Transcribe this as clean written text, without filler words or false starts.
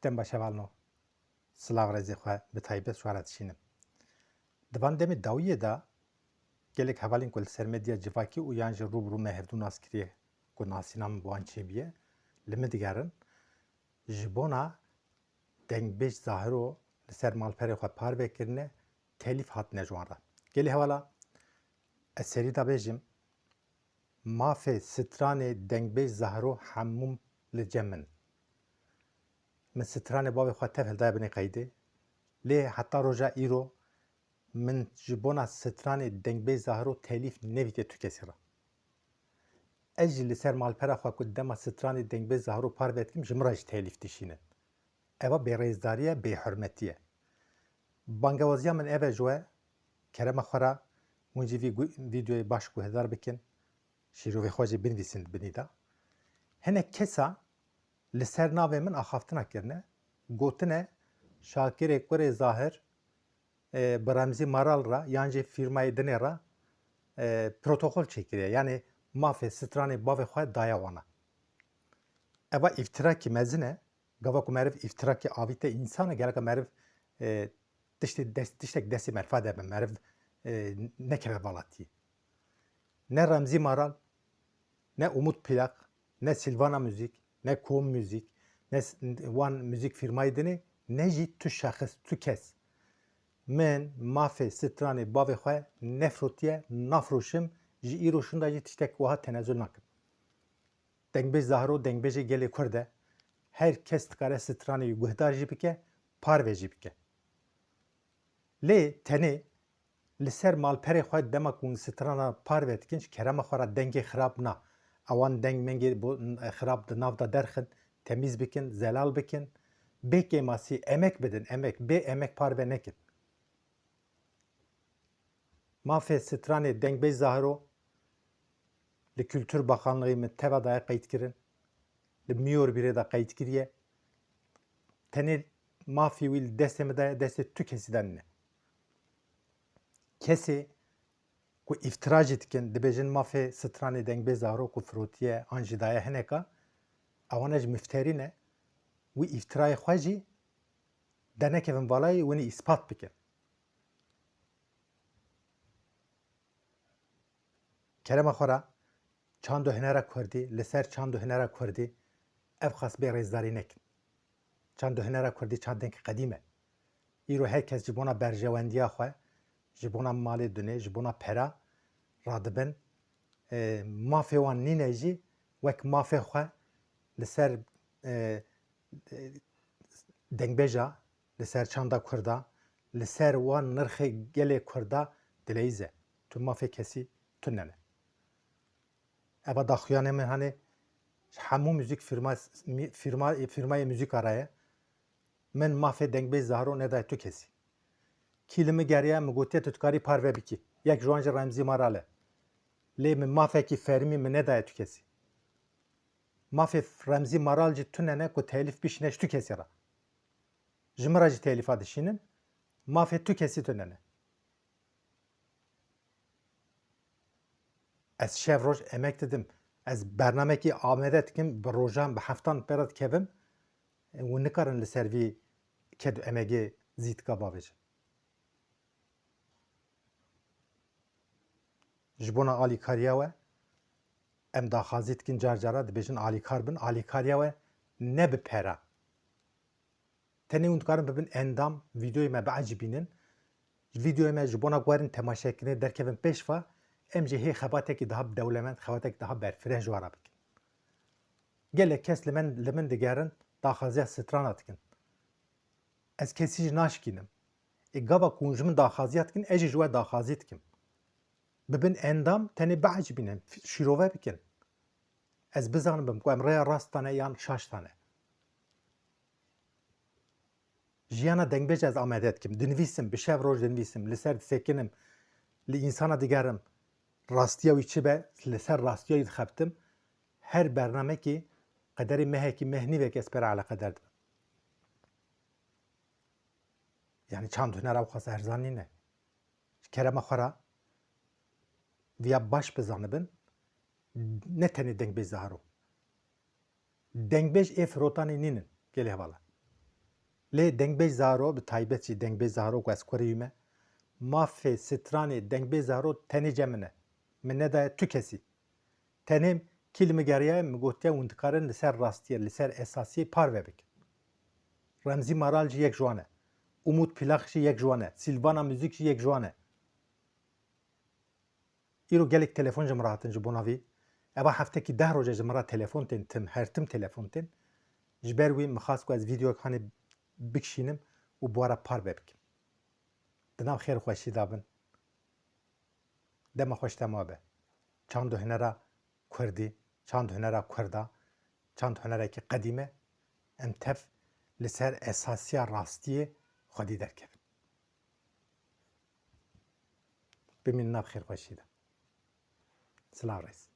Dem başevalno. Slav rezi xwe bi taybet şwara dişînim. Divan demê dawiyê de gelek hevalên ku li ser medya civakî û yan ji rûbirû me hevdû nas kiriye ku nasîna min bi wan çêbiye li min digerin ji bona dengbêj zahiro li ser malperê xwe par vekirine telîf hatine ji wan re. Gelê hevala ez serî da bêjim mafê stranê dengbêj zahiro hemû li cem min. Min stranê bavê xwe tev hildaya binê qeydê lê heta roja îro min ji bona stranê dengbêj zahiro telîf nevîtiye tu kesî re. Ez jî li ser malpera xwe ku dema stranê dengbêj zahiro par vedikim ji min re jî telîf dişînin. Eva bêrêzdariye, bêhurmetî ye. Bangewaziya min ev e ji we kerema xwe re hûn jî vî vîdeoyê baş guhdar bikin, şîrovê xwe jî binivîsin binî de. Hinek kesa li ser navê min axaftina kirine, gotine Şakirê Kurê Zahir bi Remzî Maral re yan jî fîrmayê dinê re protokol çêkiriye. Yani mafê stranê bavê xwe daye wan e. Eva îftirakî mezin e, gava ku meriv îftirakî avîte însan e geleka meriv tiştek destê merfa de be, meriv nekeve velatiyê. Ne Remzî Maral, ne Umut Plak, ne Silvana Müzik, ne Kom Müzik, ne wan müzik fîrmayê dinê, ne jî tu şexis, tu kes. Min mafê stranê bavê xwe nefrotiye, nafroşim, ji îro şunda jî tiştek wiha tenezzül nakim. Dengbêj zahiro dengbêjê gelê Kurd e. Her kes dikare stranê wî guhdar jî bike, parve jî bike. Lê tenê li ser malperê xwe dema ku strana parve dikin ji kerema xwe re dengê xirab na. Ewan deng mengê xirab di nav da derxin, temîz bikin, zelal bikin. Bêkê masî emek bidin, emek. Bê emek parve nekin. Mafê stranê dengbêj zahiro li Kültür Bakanlığî min teva daye qeyd kirin. Li Miyorbîrê de qeyd kiriye. Tenê mafî wî li destê min de ye, destê tu kesî de nîne. Kesê ku îftira jî dikin, dibêjin mafê stranê dengbêj zahiro ku firotiye an jî daye hineka, ewan ji mifterî ne, wî îftirayê xwe jî denekevin balayê winî îspat bikin. Kerema xwe re çand û hunera Kurdî, li ser çand û hunera Kurdî ev xas bêrêzdarî nekin. Çand û hunera Kurdî çandekî qedîm e. Îro herkes ji bona berjewendiya xwe, ji bona malê dunê, ji bona pera radibin. Mafê wan nîne jî wek mafê xwe li ser dengbêja, li ser çanda Kurda, li ser wan nirxê gelê Kurda dileyîz e. Tu mafê kesî tu nene. Eva daxuyanê min hene hemû müzik fîrmayê müzîka re ye. Min mafê dengbêj zahiro nedaye tu kesî. Kî li min geriya min gotiye tu dikarî parve bikî. Yek ji wan ji Remzî Maral e. Lê min mafekî fermî min nedaye tu kesî. Mafê Remzî Maral jî tu nene ku telîf bişîne ji tu kesî re. Ji min re jî telîfa dişînin. Mafê tu kesî tu nene. Ez şev roj emek didim. Ez bernamekî amade dikim bi rojan bi heftan pera dikevim û nikarin li ser vî ked û emegê zîtka bavêjin. Ji bona alîkariya we em daxwazî dikin car cara dibêjin alîkar bin. Alîkariya we ne bi pera. Tenê hûn dikarin bibin endam vîdeoyê me biecîbînin. Vîdeoyê me ji bona guherîn temaşekirinê derkevin pêşva em jî hê xebatekî daha dewlemend, xebatekî daha berfireh ji wara bikin. Gelek kes li min digerin daxwaziya strana dikin. Ez kesî jî naşikînim. Gava ku hûn ji min daxwaziya dikin, ez jî ji we daxwazî dikim. Bibin endam tenê biecîbînin, şîrove bikin. Ez bizanim ku em rêya rast tane yan şaş tane. Jiyana dengbêj ez amade dikim. Dinivîsim, bi şev roj dinivîsim, li ser disekinim, li însana digerim. Rastiya wî çi be, li ser rastiya wî dixebtim. Her bernamekî qederî mehekî mehnîvek ez pera eleqeder dibim. Yani çand hunera xwe serzan nîne. Kerema xwe re vîya baş bizanibin, ne tenê dengbêj zahiro. Dengbêj ê firotanê nînin gelê hevala. Lê dengbêj zaro bi taybet jî dengbêj zarok ez kurî me mafê stranê dengbêj zarok tenê cem min e. Min nedaye tu kesî. Tenê kî li min geriye min gotiye hûn dikarin li ser rastiyê, li ser esasiyê par vebikin. Remzî Maral jî yek ji wan e. Umut Pilak jî yek ji wan e. Silvana Müzik jî yek ji wan e. Îro gelek telefon ji min re hatin ji bo navê. Eva heftekî 10 roje ji min re telefon tên tim, her tim telefon tên. Ji ber wî min xwast ku ez vîdeoyek hanê bikişînim û bi we re par vebikim. Di nav xêr û xweşî de bin. Dema xweş dema be. Çand û hunera Kurdî, çand hunera Kurda, çand hunerekî qedîm e, em tev li ser esasiya rastiyê xwedî derkevin. Bimînin nav xêrxweşî de. Silav reis.